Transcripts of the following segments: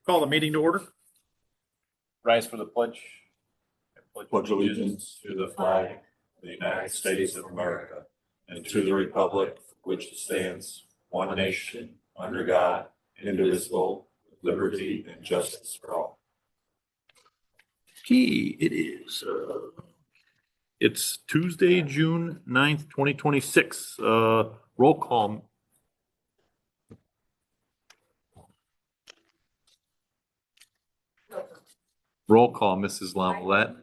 Call the meeting to order. Rise for the pledge. I pledge allegiance to the flag of the United States of America and to the republic for which it stands, one nation, under God, indivisible, with liberty and justice for all. Okay, it's Tuesday, June 9th, 2026. Roll call. Roll call, Mrs. Lamollette.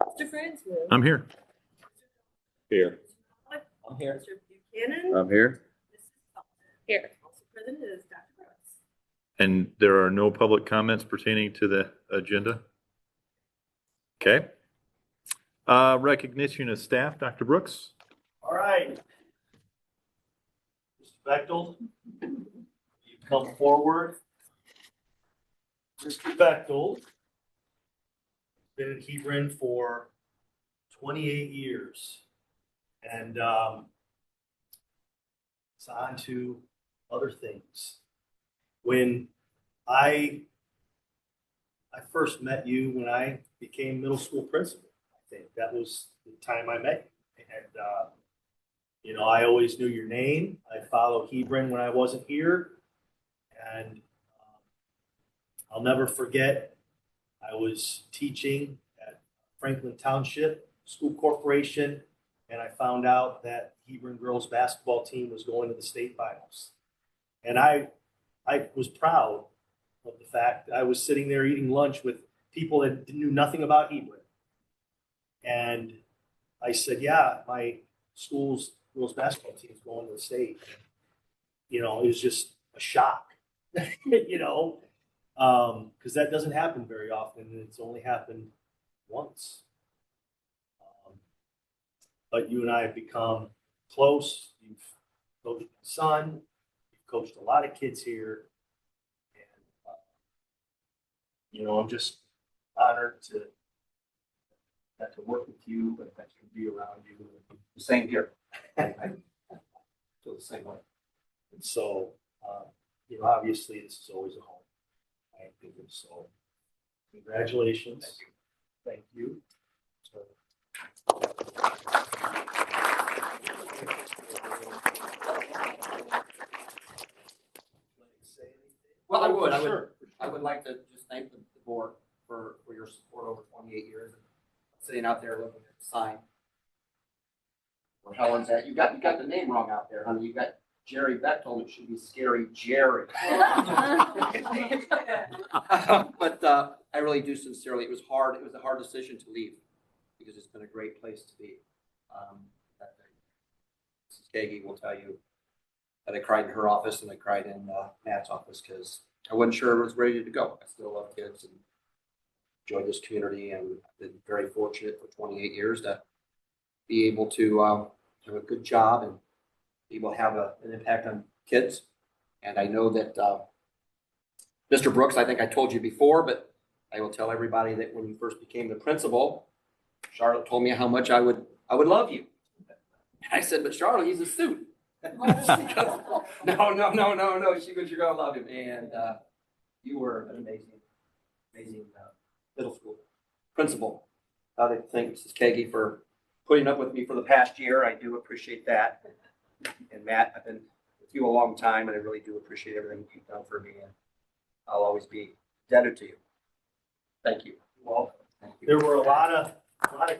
Mr. Francis. I'm here. Here. I'm here. Mr. Buchanan. I'm here. Mrs. Felton. Here. Also present is Dr. Brooks. And there are no public comments pertaining to the agenda. Okay. Recognition of staff, Dr. Brooks. All right. Mr. Bechtold, you come forward. Mr. Bechtold, been in Hebron for 28 years. And it's on to other things. When I first met you when I became middle school principal, I think that was the time I met you. And I always knew your name. I followed Hebron when I wasn't here. And I'll never forget, I was teaching at Franklin Township School Corporation, and I found out that Hebron girls basketball team was going to the state finals. And I was proud of the fact that I was sitting there eating lunch with people that knew nothing about Hebron. And I said, yeah, my school's girls basketball team is going to the state. It was just a shock, because that doesn't happen very often. And it's only happened once. But you and I have become close. You've coached my son. You've coached a lot of kids here. And, I'm just honored to work with you, but that to be around you. Same here. I feel the same way. And so, obviously this is always a home. I think so. Congratulations. Thank you. Well, I would. Sure. I would like to just thank the board for your support over 28 years. Sitting out there looking at the sign. Where Helen's at. You got the name wrong out there, honey. You got Jerry Bechtold. It should be Scary Jerry. But I really do sincerely. It was hard. It was a hard decision to leave because it's been a great place to be. Mrs. Kagi will tell you that I cried in her office and I cried in Matt's office because I wasn't sure I was ready to go. I still love kids and enjoy this community, and I've been very fortunate for 28 years to be able to have a good job and be able to have an impact on kids. And I know that Mr. Brooks, I think I told you before, but I will tell everybody that when you first became the principal, Charlotte told me how much I would love you. And I said, but Charlotte, he's a student. No. She goes, you're gonna love him. And you were an amazing middle school principal. I'd like to thank Mrs. Kagi for putting up with me for the past year. I do appreciate that. And Matt, I've been with you a long time, and I really do appreciate everything you've done for me. And I'll always be indebted to you. Thank you. Well, Thank you. there were a lot of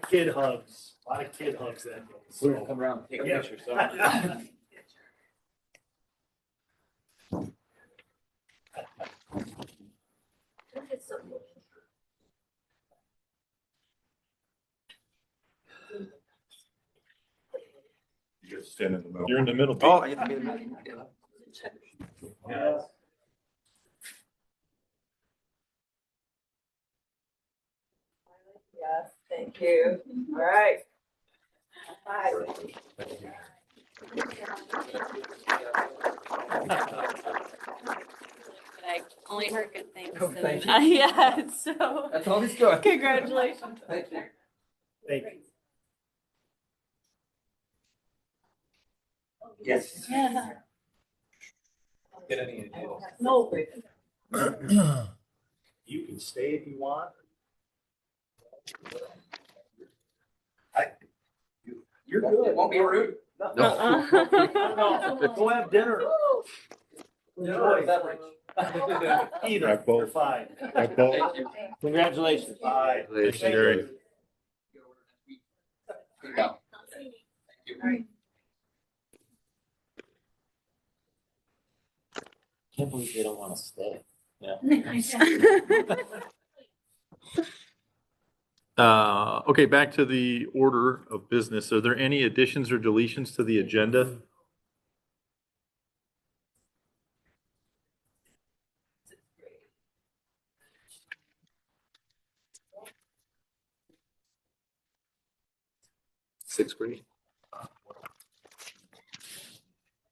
kid hugs. that day. We're gonna come around and take a Yeah. picture. So. You guys stand in the middle. You're in the middle. Oh, I have to be in the Yes. Yes, thank you. All right. Bye. I only heard good things. Oh, thank you. Yeah, so That's always good. congratulations. Thank you. Thank you. Yes. Yeah. Get any ideas? No. You can stay if you want. You're good. Won't be rude. Uh-uh. Go have dinner. No, beverage. Either, you're fine. Thank you. Congratulations. Bye. Thanks, Gary. Good job. Thank you. Can't believe they don't want to stay. Okay, back to the order of business. Are there any additions or deletions to the agenda? Sixth grade?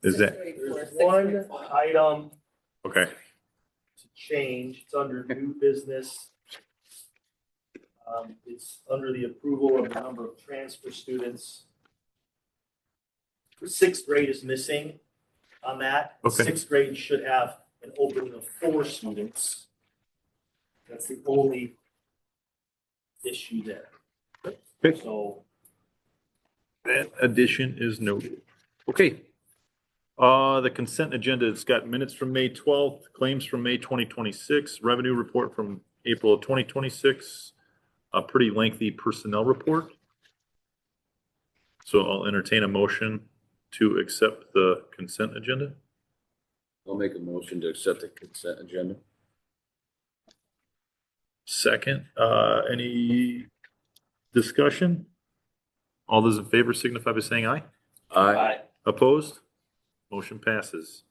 Is that, There's one item okay, to change. It's under new business. It's under the approval of the number of transfer students. Sixth grade is missing on that. Okay. Sixth grade should have an opening of 4 students. That's the only issue there. Okay. So that addition is noted. Okay. The consent agenda, it's got minutes from May 12th, claims from May 2026, revenue report from April of 2026, a pretty lengthy personnel report. So I'll entertain a motion to accept the consent agenda. I'll make a motion to accept the consent agenda. Second, any discussion? All those in favor signify by saying aye. Aye. Opposed? Motion passes.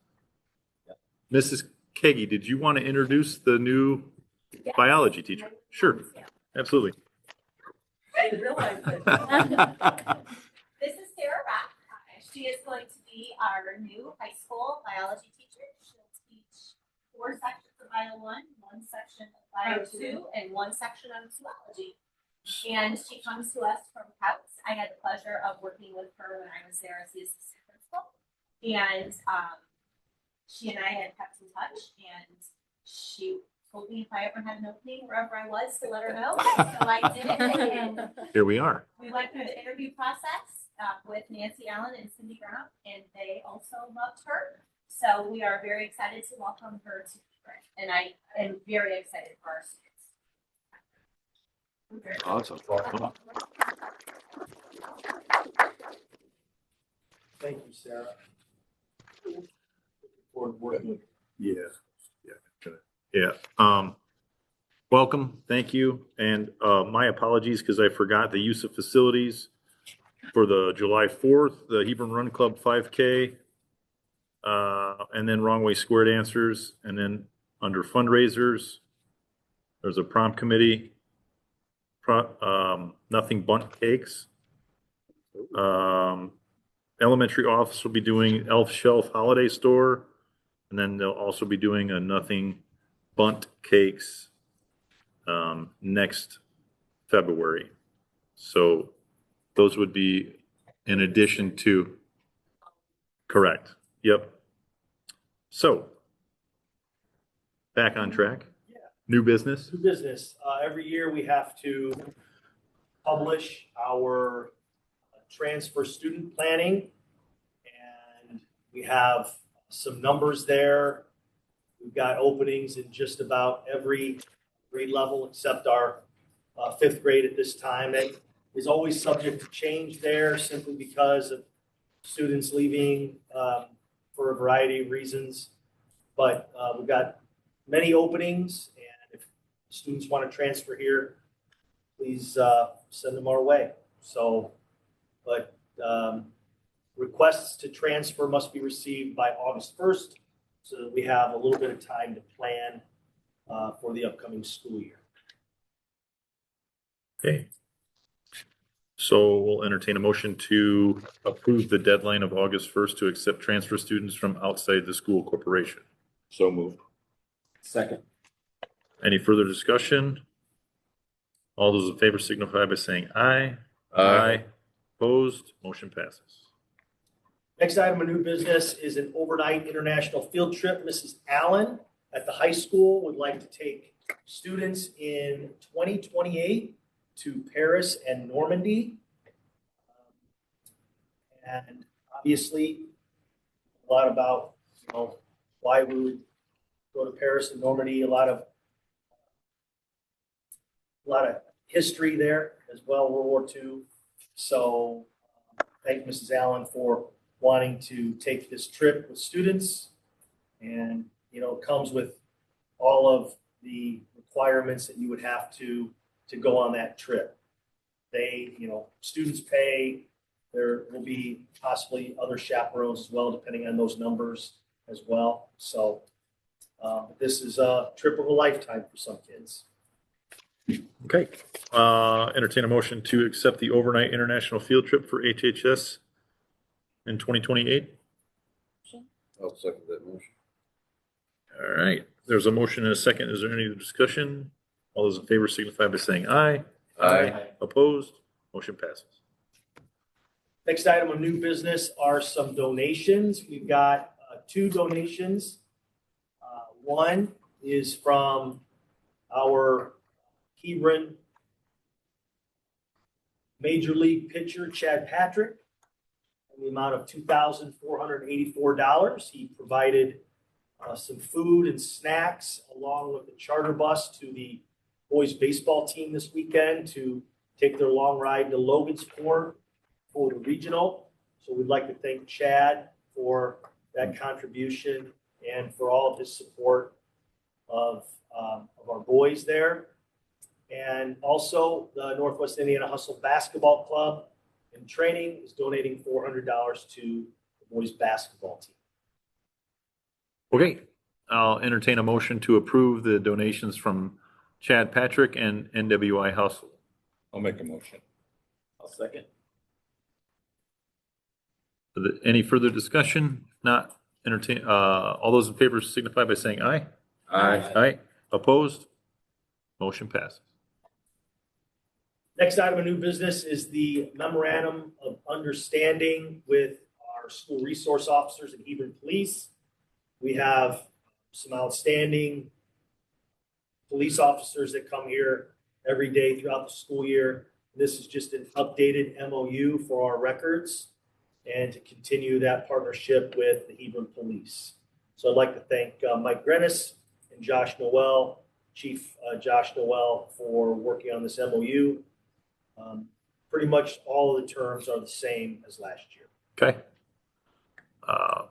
Mrs. Keggy, did you want to introduce the new biology teacher? Sure, absolutely. I realize that. This is Sarah Rock. She is going to be our new high school biology teacher. She'll teach 4 sections of Bio 1, 1 section of Bio 2, and 1 section of zoology. And she comes to us from Couts. I had the pleasure of working with her when I was there as the assistant principal. And she and I had kept in touch, and she told me if I ever had an opening wherever I was to let her know. So I did. And Here we are. we went through the interview process with Nancy Allen and Cindy Brown, and they also loved her. So we are very excited to welcome her to Hebron, and I am very excited for our students. Awesome. thank you, Sarah. Looking forward to working with you. Yeah. Welcome, thank you, and my apologies because I forgot the use of facilities for the July 4th, the Hebron Run Club 5K, and then Wrong Way Squared Answers, and then under fundraisers, there's a prom committee, Nothing Bundt Cakes. Elementary office will be doing Elf Shelf Holiday Store, and then they'll also be doing a Nothing Bundt Cakes next February. So those would be in addition to, correct, yep. So, back on track. Yeah. New business. New business. Every year we have to publish our transfer student planning. And we have some numbers there. We've got openings in just about every grade level except our 5th grade at this time. That is always subject to change there simply because of students leaving for a variety of reasons. But we've got many openings, and if students want to transfer here, please send them our way. So, but requests to transfer must be received by August 1st, so that we have a little bit of time to plan for the upcoming school year. Okay. So we'll entertain a motion to approve the deadline of August 1st to accept transfer students from outside the school corporation. So moved. Second. Any further discussion? All those in favor signify by saying aye. Opposed, motion passes. Next item of new business is an overnight international field trip. Mrs. Allen at the high school would like to take students in 2028 to Paris and Normandy. And obviously, a lot about, why we would go to Paris and Normandy, a lot of history there as well, World War II. So thank Mrs. Allen for wanting to take this trip with students. And, it comes with all of the requirements that you would have to go on that trip. They, students pay. There will be possibly other chaperones as well, depending on those numbers as well. So this is a trip of a lifetime for some kids. Okay. Entertain a motion to accept the overnight international field trip for HHS in 2028. I'll second that motion. All right. There's a motion and a second. Is there any discussion? All those in favor signify by saying aye. Aye. Opposed? Motion passes. Next item of new business are some donations. We've got 2 donations. One is from our Hebron Major League pitcher, Chad Patrick, in the amount of $2,484. He provided some food and snacks along with a charter bus to the boys baseball team this weekend to take their long ride to Logansport for the regional. So we'd like to thank Chad for that contribution and for all of his support of our boys there. And also the Northwest Indiana Hustle Basketball Club in training is donating $400 to the boys basketball team. Okay. I'll entertain a motion to approve the donations from Chad Patrick and NWI Hustle. I'll make a motion. I'll second. Any further discussion? Not entertain, all those in favor signify by saying aye. Aye. Aye. Opposed? Motion passes. Next item of new business is the memorandum of understanding with our school resource officers and Hebron Police. We have some outstanding police officers that come here every day throughout the school year. This is just an updated MOU for our records and to continue that partnership with the Hebron Police. So I'd like to thank Mike Grennis and Josh Noel, Chief Josh Noel, for working on this MOU. Pretty much all of the terms are the same as last year. Okay.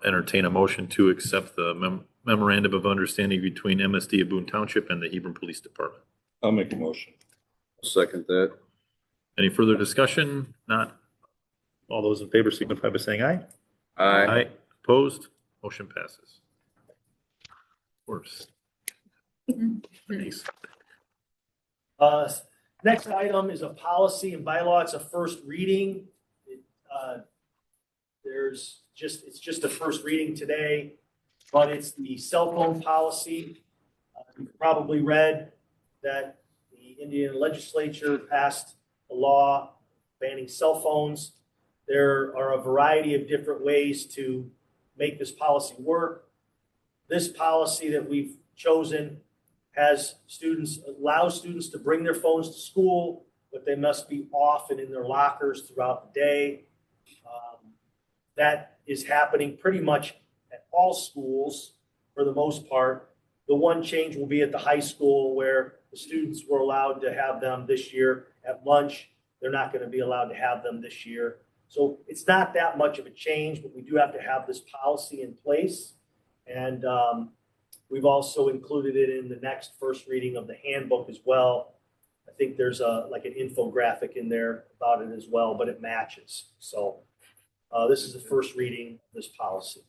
Entertain a motion to accept the memorandum of understanding between MSD of Boone Township and the Hebron Police Department. I'll make a motion. I'll second that. Any further discussion? Not. All those in favor signify by saying aye. Aye. Opposed? Motion passes. Worse. Thanks. Next item is a policy and bylaw. It's a first reading. It's just a first reading today, but it's the cell phone policy. You've probably read that the Indiana legislature passed a law banning cell phones. There are a variety of different ways to make this policy work. This policy that we've chosen allows students to bring their phones to school, but they must be off and in their lockers throughout the day. That is happening pretty much at all schools for the most part. The one change will be at the high school where the students were allowed to have them this year at lunch. They're not going to be allowed to have them this year. So it's not that much of a change, but we do have to have this policy in place. And we've also included it in the next first reading of the handbook as well. I think there's an infographic in there about it as well, but it matches. So this is the first reading of this policy.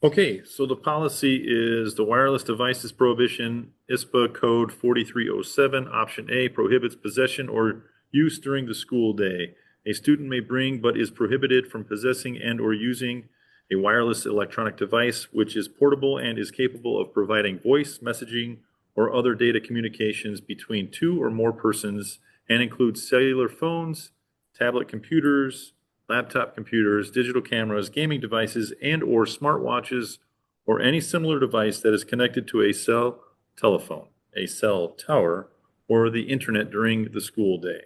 Okay, so the policy is the wireless devices prohibition, ISPA code 4307, option A, prohibits possession or use during the school day. A student may bring but is prohibited from possessing and or using a wireless electronic device which is portable and is capable of providing voice, messaging, or other data communications between 2 or more persons and includes cellular phones, tablet computers, laptop computers, digital cameras, gaming devices, and/or smartwatches, or any similar device that is connected to a cell telephone, a cell tower, or the internet during the school day.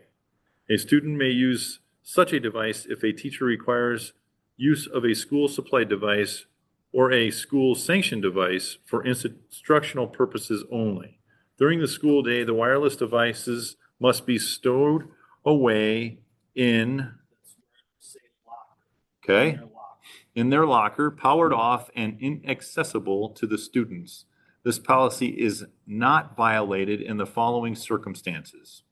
A student may use such a device if a teacher requires use of a school supplied device or a school sanctioned device for instructional purposes only. During the school day, the wireless devices must be stowed away in, Say lock. okay, Their lock. in their locker, powered off and inaccessible to the students. This policy is not violated in the following circumstances.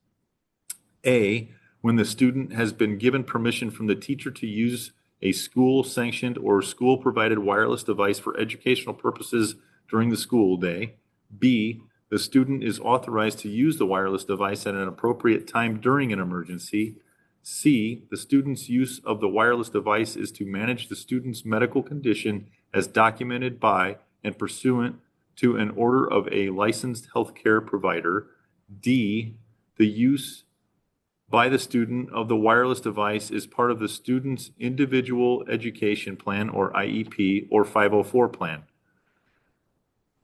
A, when the student has been given permission from the teacher to use a school-sanctioned or school-provided wireless device for educational purposes during the school day. B, the student is authorized to use the wireless device at an appropriate time during an emergency. C, the student's use of the wireless device is to manage the student's medical condition as documented by and pursuant to an order of a licensed healthcare provider. D, the use by the student of the wireless device is part of the student's individual education plan or IEP or 504 plan.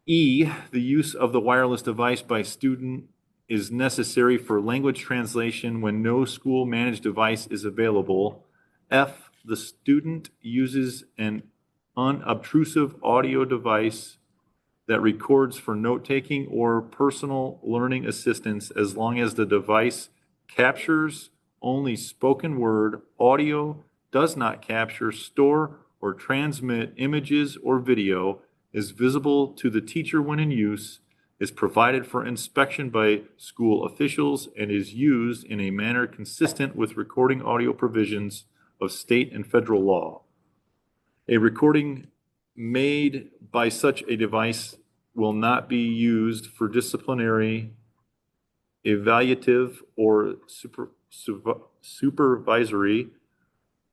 E, the use of the wireless device by student is necessary for language translation when no school managed device is available. F, the student uses an unobtrusive audio device that records for note-taking or personal learning assistance as long as the device captures only spoken word, audio, does not capture, store, or transmit images or video, is visible to the teacher when in use, is provided for inspection by school officials, and is used in a manner consistent with recording audio provisions of state and federal law. A recording made by such a device will not be used for disciplinary, evaluative, or supervisory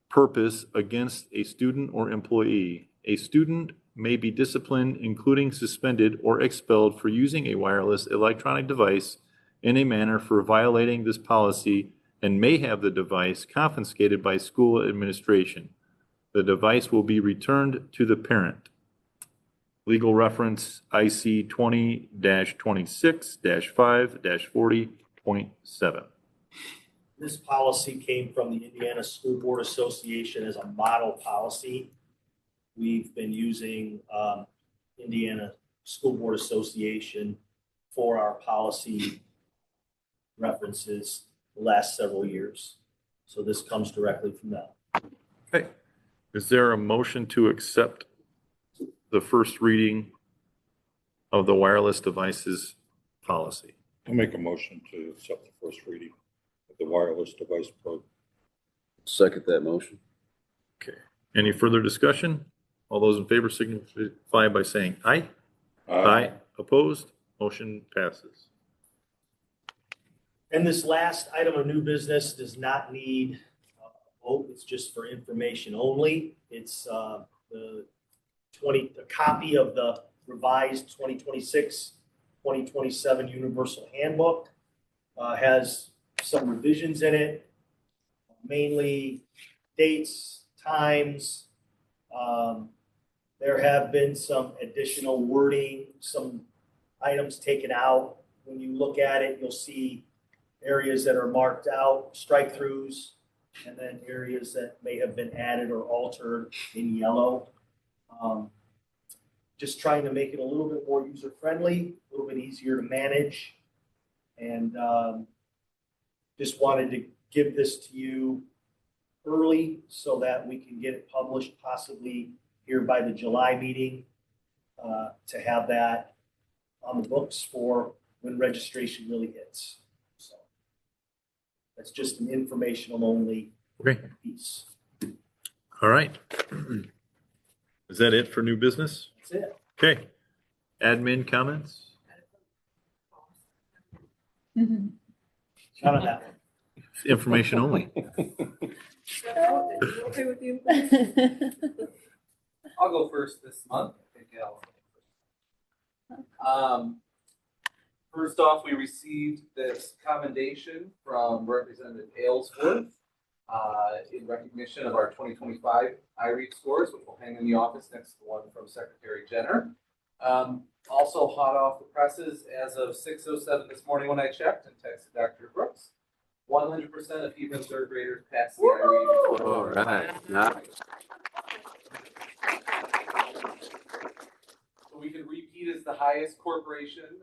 purpose against a student or employee. A student may be disciplined, including suspended or expelled for using a wireless electronic device in a manner for violating this policy and may have the device confiscated by school administration. The device will be returned to the parent. Legal reference IC 20-26-5-40.7. This policy came from the Indiana School Board Association as a model policy. We've been using Indiana School Board Association for our policy references the last several years. So this comes directly from them. Okay. Is there a motion to accept the first reading of the wireless devices policy? I'll make a motion to accept the first reading of the wireless device program. Second that motion. Okay. Any further discussion? All those in favor signify by saying aye. Aye. Opposed? Motion passes. And this last item of new business does not need a vote. It's just for information only. It's the copy of the revised 2026-2027 Universal Handbook. Has some revisions in it, mainly dates, times. There have been some additional wording, some items taken out. When you look at it, you'll see areas that are marked out, strike-throughs, and then areas that may have been added or altered in yellow. Just trying to make it a little bit more user-friendly, a little bit easier to manage. And just wanted to give this to you early so that we can get it published possibly here by the July meeting to have that on the books for when registration really hits. So that's just an informational only Okay. piece. All right. Is that it for new business? That's it. Okay. Admin comments? None of that one. Information only. Okay with you? I'll go first this month. I think first off, we received this commendation from Representative Aylesworth in recognition of our 2025 iRead scores, which will hang in the office next to the one from Secretary Jenner. Also hot off the presses as of 6:07 this morning when I checked and texted Dr. Brooks, 100% of even third graders passed the iRead. All right. Nice. So we can repeat as the highest corporation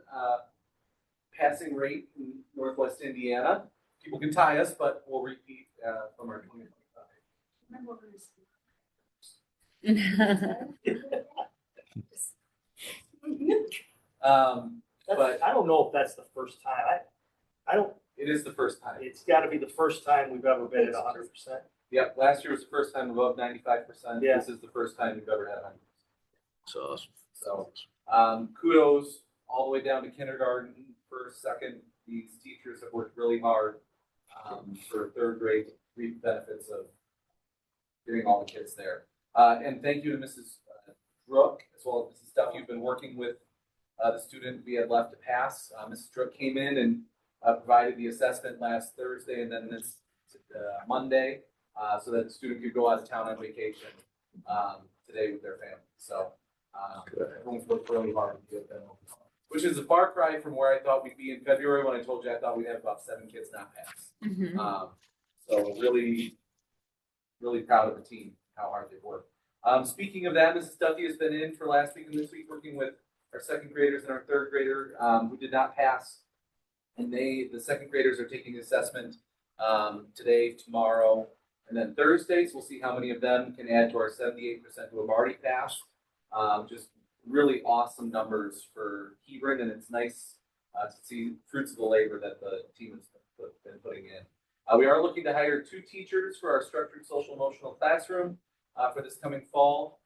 passing rate in Northwest Indiana. People can tie us, but we'll repeat from our 2025. But I don't know if that's the first time. I don't, it is the first time. it's gotta be the first time we've ever been at 100%. Yep, last year was the first time above 95%. Yeah. This is the first time we've ever had 100%. That's awesome. So kudos all the way down to kindergarten, first, second. These teachers have worked really hard for third grade to reap the benefits of getting all the kids there. And thank you to Mrs. Drook, as well as Mrs. Duff. You've been working with the student we had left to pass. Mrs. Drook came in and provided the assessment last Thursday and then this Monday so that the student could go out of town on vacation today with their family. So everyone's worked really hard to get them over, which is a far cry from where I thought we'd be in February when I told you I thought we'd have about 7 kids not pass. So really, really proud of the team, how hard they've worked. Speaking of that, Mrs. Duffy has been in for last week and this week working with our second graders and our third grader who did not pass. And the second graders are taking assessment today, tomorrow, and then Thursday. So we'll see how many of them can add to our 78% who have already passed. Just really awesome numbers for Hebron, and it's nice to see fruits of the labor that the team has been putting in. We are looking to hire 2 teachers for our structured social emotional classroom for this coming fall.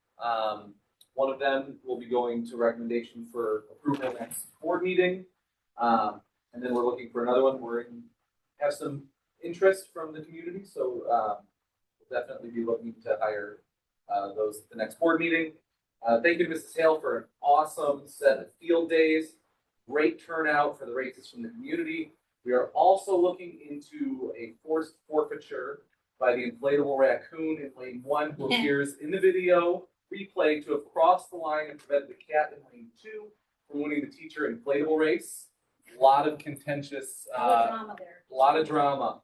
One of them will be going to recommendation for approval next board meeting. And then we're looking for another one. Have some interest from the community, so we'll definitely be looking to hire those at the next board meeting. Thank you to Mrs. Hale for an awesome set of field days. Great turnout for the races from the community. We are also looking into a forced forfeiture by the inflatable raccoon in lane 1 who appears in the video replay to have crossed the line and prevented the cat in lane 2 from winning the teacher inflatable race. A lot of contentious, drama there. a lot of drama.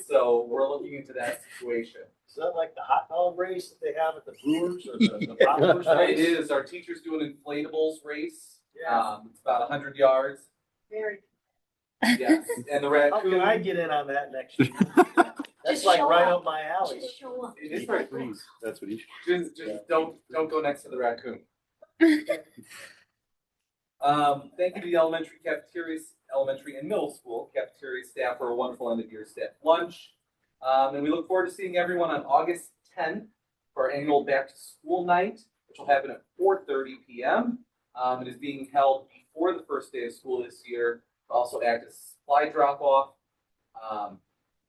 So we're looking into that situation. Is that like the hot dog race that they have at the Brewers or the Poppers It race? is. Our teacher's doing an inflatables race. Yeah. It's about 100 yards. Very. Yes. And the How can I raccoon. get in on that next year? That's Just like show right up. up my alley. Just show up. It is right. That's what he. Just don't go next to the raccoon. Thank you to the elementary and middle school cafeteria staff for a wonderful end of year staff lunch. And we look forward to seeing everyone on August 10th for our annual back to school night, which will happen at 4:30 p.m. It is being held before the first day of school this year. It'll also act as supply drop off.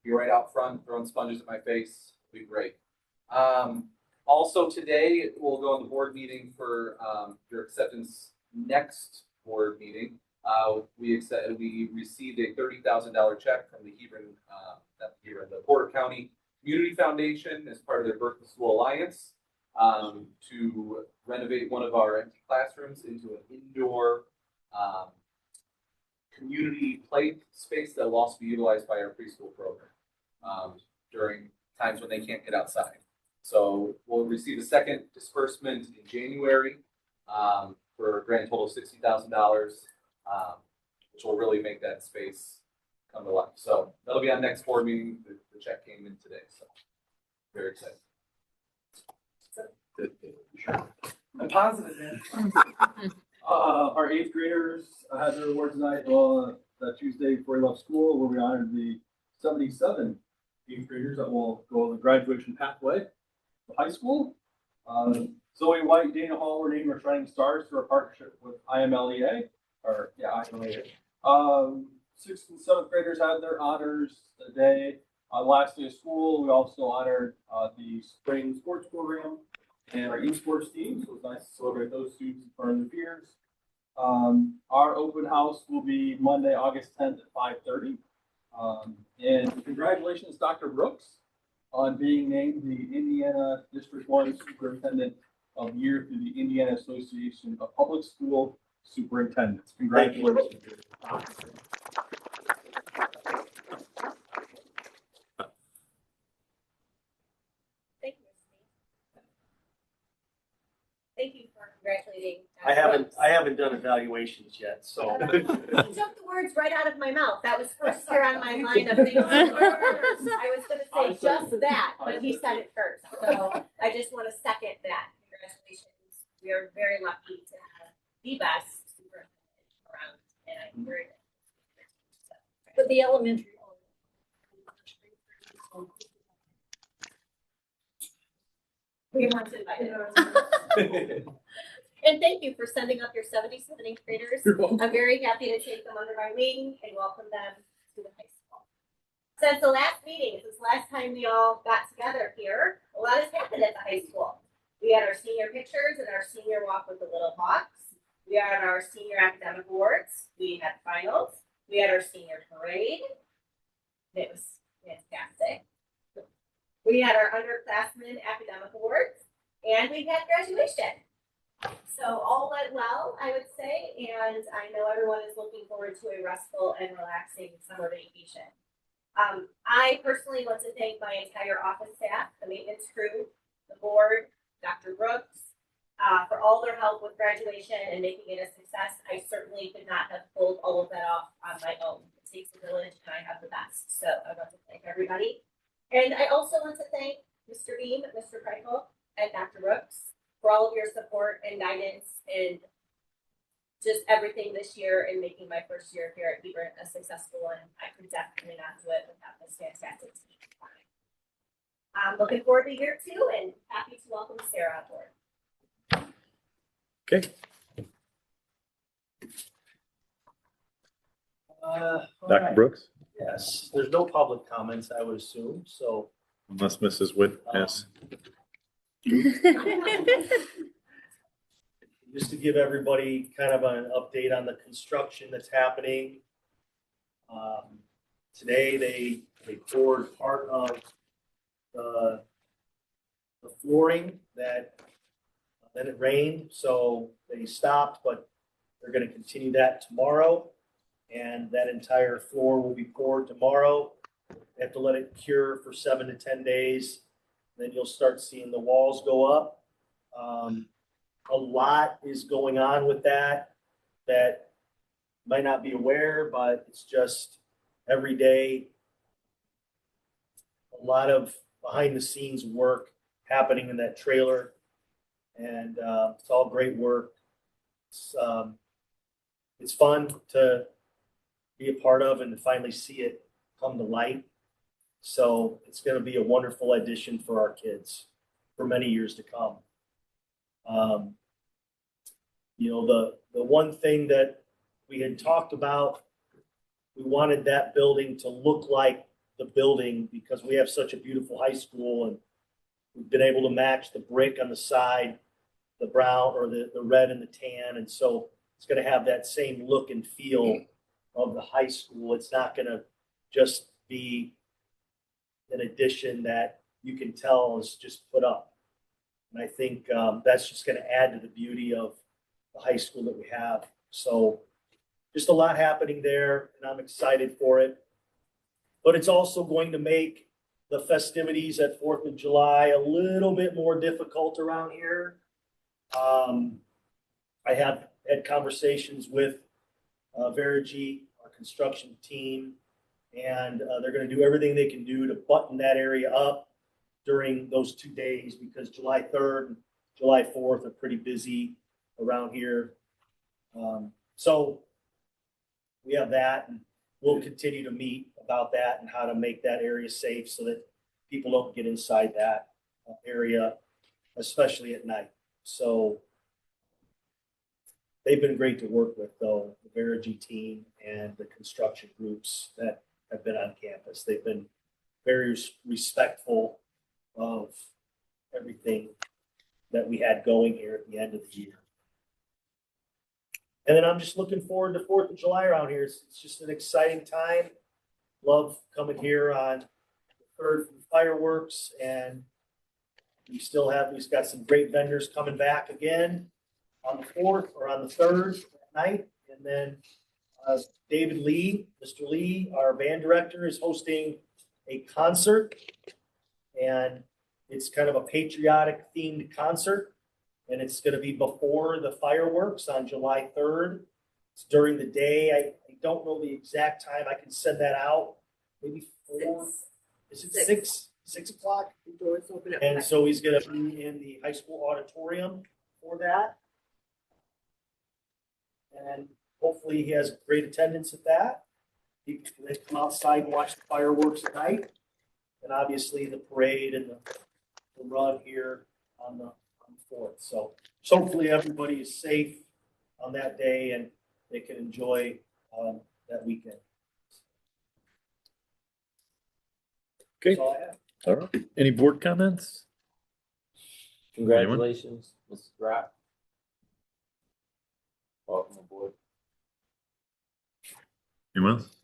Be right out front, throwing sponges at my face. It'll be great. Also today, we'll go on the board meeting for your acceptance next board meeting. We received a $30,000 check from the the Porter County Community Foundation as part of their Birth to School Alliance to renovate one of our empty classrooms into an indoor community play space that will also be utilized by our preschool program during times when they can't get outside. So we'll receive a second disbursement in January for a grand total of $60,000, which will really make that space come to life. So that'll be on next board meeting. The check came in today, so very excited. I'm positive, man. Our 8th graders had their award tonight on that Tuesday before we left school, where we honored the 77 8th graders that will go on the graduation pathway to high school. Zoe White, Dana Hall were named our Shining Stars through our partnership with IMLEA, IMLEA. 6th and 7th graders had their honors today. Last day of school, we also honored the spring sports program and our youth sports team. So it was nice to celebrate those students in front of their peers. Our open house will be Monday, August 10th at 5:30. And congratulations, Dr. Brooks, on being named the Indiana District 1 Superintendent of the Year through the Indiana Association of Public School Superintendents. Congratulations. Thank you, Misty. Thank you for congratulating. I haven't done evaluations yet, so. You took the words right out of my mouth. That was first here on my line of things. I was gonna say just that, but he said it first. So I just want to second that. Congratulations. We are very lucky to have the best superintendent around, and I'm very. But the elementary. We want to invite them. And thank you for sending up your 77 eighth graders. I'm very happy to take them under my wing and welcome them to the high school. Since the last meeting, since the last time we all got together here, a lot has happened at the high school. We had our senior pictures and our senior walk with the Little Hawks. We had our senior academic awards. We had finals. We had our senior parade. It was fantastic. We had our underclassmen academic awards, and we had graduation. So all went well, I would say, and I know everyone is looking forward to a restful and relaxing summer vacation. I personally want to thank my entire office staff, the maintenance crew, the board, Dr. Brooks, for all their help with graduation and making it a success. I certainly could not have pulled all of that off on my own. It takes a village, and I have the best. So I want to thank everybody. And I also want to thank Mr. Beam, Mr. Kreikel, and Dr. Brooks for all of your support and guidance and just everything this year in making my first year here at Hebron a successful one. I could definitely not do it without this fantastic team. I'm looking forward to year 2 and happy to welcome Sarah aboard. Okay. Dr. Brooks, Yes, there's no public comments, I would assume, so. unless Mrs. Witt has. Just to give everybody kind of an update on the construction that's happening. Today, they poured part of the flooring that, then it rained, so they stopped, but they're gonna continue that tomorrow. And that entire floor will be poured tomorrow. They have to let it cure for 7 to 10 days. Then you'll start seeing the walls go up. A lot is going on with that you might not be aware, but it's just every day, a lot of behind the scenes work happening in that trailer. And it's all great work. It's fun to be a part of and to finally see it come to light. So it's going to be a wonderful addition for our kids for many years to come. You know, the one thing that we had talked about, we wanted that building to look like the building because we have such a beautiful high school, and we've been able to match the brick on the side, the brown or the red and the tan. And so it's going to have that same look and feel of the high school. It's not going to just be an addition that you can tell is just put up. And I think that's just going to add to the beauty of the high school that we have. So just a lot happening there, and I'm excited for it. But it's also going to make the festivities at 4th of July a little bit more difficult around here. I have had conversations with Verigy, our construction team, and they're going to do everything they can do to button that area up during those 2 days because July 3rd and July 4th are pretty busy around here. So we have that, and we'll continue to meet about that and how to make that area safe so that people don't get inside that area, especially at night. So they've been great to work with, though, the Verigy team and the construction groups that have been on campus. They've been very respectful of everything that we had going here at the end of the year. And then I'm just looking forward to 4th of July around here. It's just an exciting time. love coming here on the third for fireworks, and we've got some great vendors coming back again on the 4th or on the 3rd at night. And then David Lee, Mr. Lee, our band director, is hosting a concert, and it's kind of a patriotic themed concert. And it's going to be before the fireworks on July 3rd. It's during the day. I don't know the exact time. I can send that out. Maybe 4. Is it 6? 6 o'clock? The doors open at And 5. so he's going to be in the high school auditorium for that. And hopefully he has great attendance at that. He can come outside and watch the fireworks at night. And obviously the parade and the run here on the 4th. So hopefully everybody is safe on that day and they can enjoy that weekend. Okay, That's all I have. all right. Any board comments? Congratulations, Mrs. Brock. Welcome aboard. Anyone else?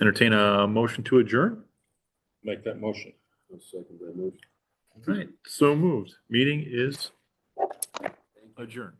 Entertain a motion to adjourn? Make that motion. I'll second that motion. All right, so moved. Meeting is adjourned.